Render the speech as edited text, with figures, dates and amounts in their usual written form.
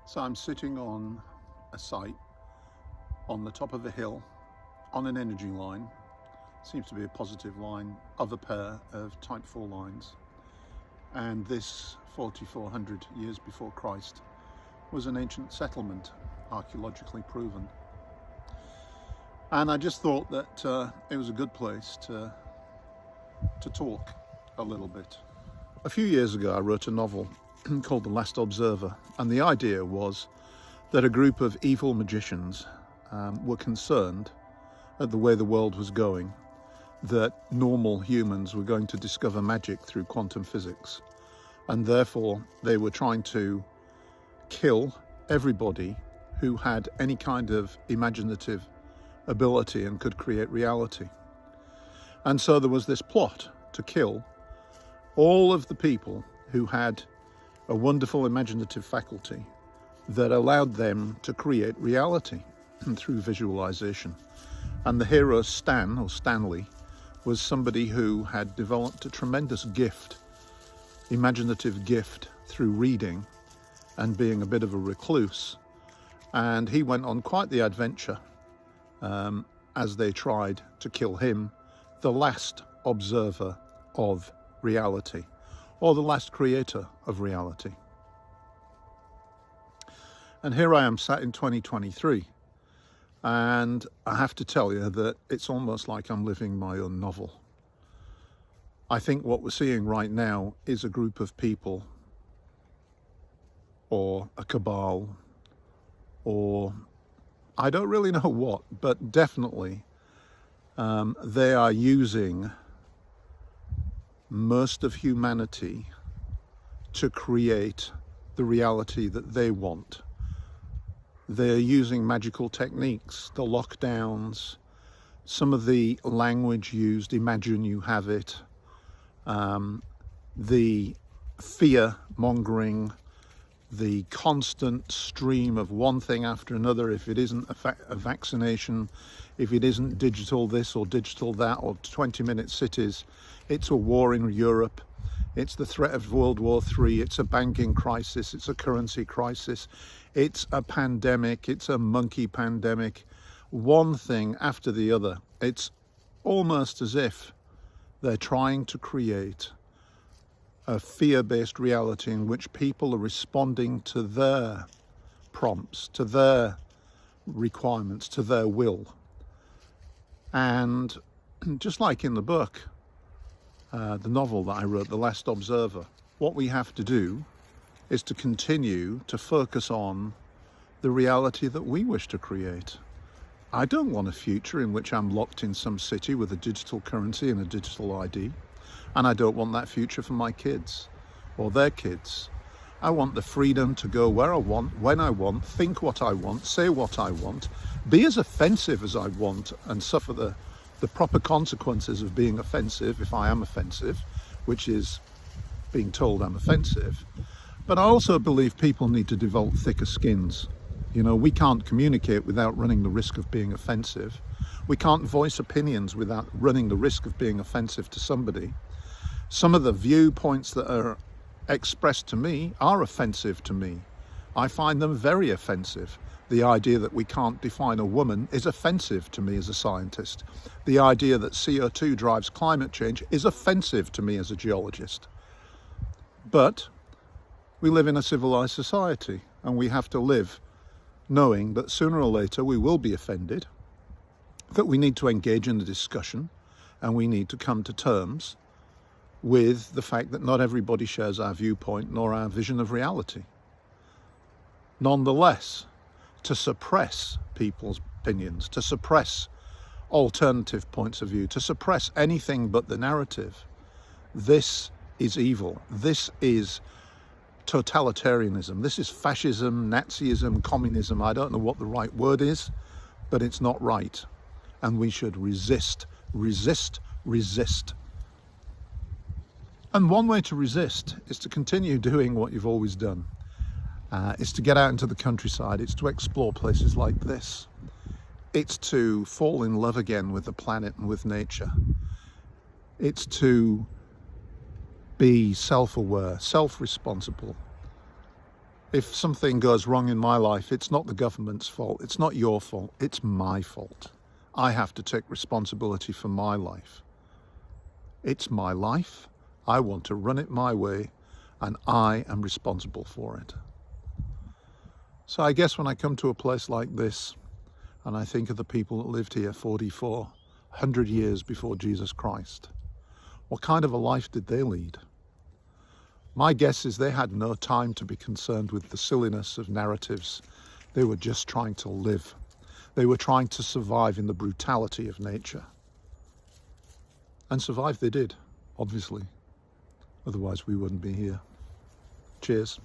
So I'm sitting on a site on the top of a hill on an energy line. Seems to be a positive line of a pair of type 4 lines. And this 4,400 years before Christ was an ancient settlement, archaeologically proven. And I just thought that it was a good place to talk a little bit. A few years ago I wrote a novel called The Last Observer, and the idea was that a group of evil magicians were concerned at the way the world was going, that normal humans were going to discover magic through quantum physics, and therefore they were trying to kill everybody who had any kind of imaginative ability and could create reality. And so there was this plot to kill all of the people who had a wonderful imaginative faculty that allowed them to create reality through visualization. And the hero Stan, or Stanley, was somebody who had developed a tremendous gift, imaginative gift, through reading and being a bit of a recluse. And he went on quite the adventure as they tried to kill him, the last observer of reality, or the last creator of reality. And here I am sat in 2023, and I have to tell you that it's almost like I'm living my own novel. I think what we're seeing right now is a group of people, or a cabal, or I don't really know what, but definitely they are using most of humanity to create the reality that they want. They're using magical techniques, the lockdowns, some of the language used, imagine you have it, the fear mongering, the constant stream of one thing after another. If it isn't a vaccination, if it isn't digital this or digital that, or 20-minute cities, it's a war in Europe, it's the threat of World War III, it's a banking crisis, it's a currency crisis, it's a pandemic, it's a monkey pandemic, one thing after the other. It's almost as if they're trying to create a fear-based reality in which people are responding to their prompts, to their requirements, to their will. And just like in the book, the novel that I wrote, The Last Observer, what we have to do is to continue to focus on the reality that we wish to create. I don't want a future in which I'm locked in some city with a digital currency and a digital ID. And I don't want that future for my kids or their kids. I want the freedom to go where I want, when I want, think what I want, say what I want, be as offensive as I want, and suffer the proper consequences of being offensive if I am offensive, which is being told I'm offensive. But I also believe people need to develop thicker skins. You know, we can't communicate without running the risk of being offensive. We can't voice opinions without running the risk of being offensive to somebody. Some of the viewpoints that are expressed to me are offensive to me. I find them very offensive. The idea that we can't define a woman is offensive to me as a scientist. The idea that CO2 drives climate change is offensive to me as a geologist. But we live in a civilized society, and we have to live knowing that sooner or later we will be offended, that we need to engage in a discussion, and we need to come to terms with the fact that not everybody shares our viewpoint nor our vision of reality. Nonetheless, to suppress people's opinions, to suppress alternative points of view, to suppress anything but the narrative, this is evil. This is totalitarianism. This is fascism, Nazism, communism. I don't know what the right word is, but it's not right. And we should resist, resist, resist. And one way to resist is to continue doing what you've always done. It's to get out into the countryside. It's to explore places like this. It's to fall in love again with the planet and with nature. It's to be self-aware, self-responsible, If something goes wrong in my life, it's not the government's fault. It's not your fault. It's my fault. I have to take responsibility for my life. It's my life. I want to run it my way, and I am responsible for it. So I guess when I come to a place like this, and I think of the people that lived here 100 years before Jesus Christ, what kind of a life did they lead? My guess is they had no time to be concerned with the silliness of narratives. They were just trying to live. They were trying to survive in the brutality of nature. And survive they did, obviously. Otherwise we wouldn't be here. Cheers.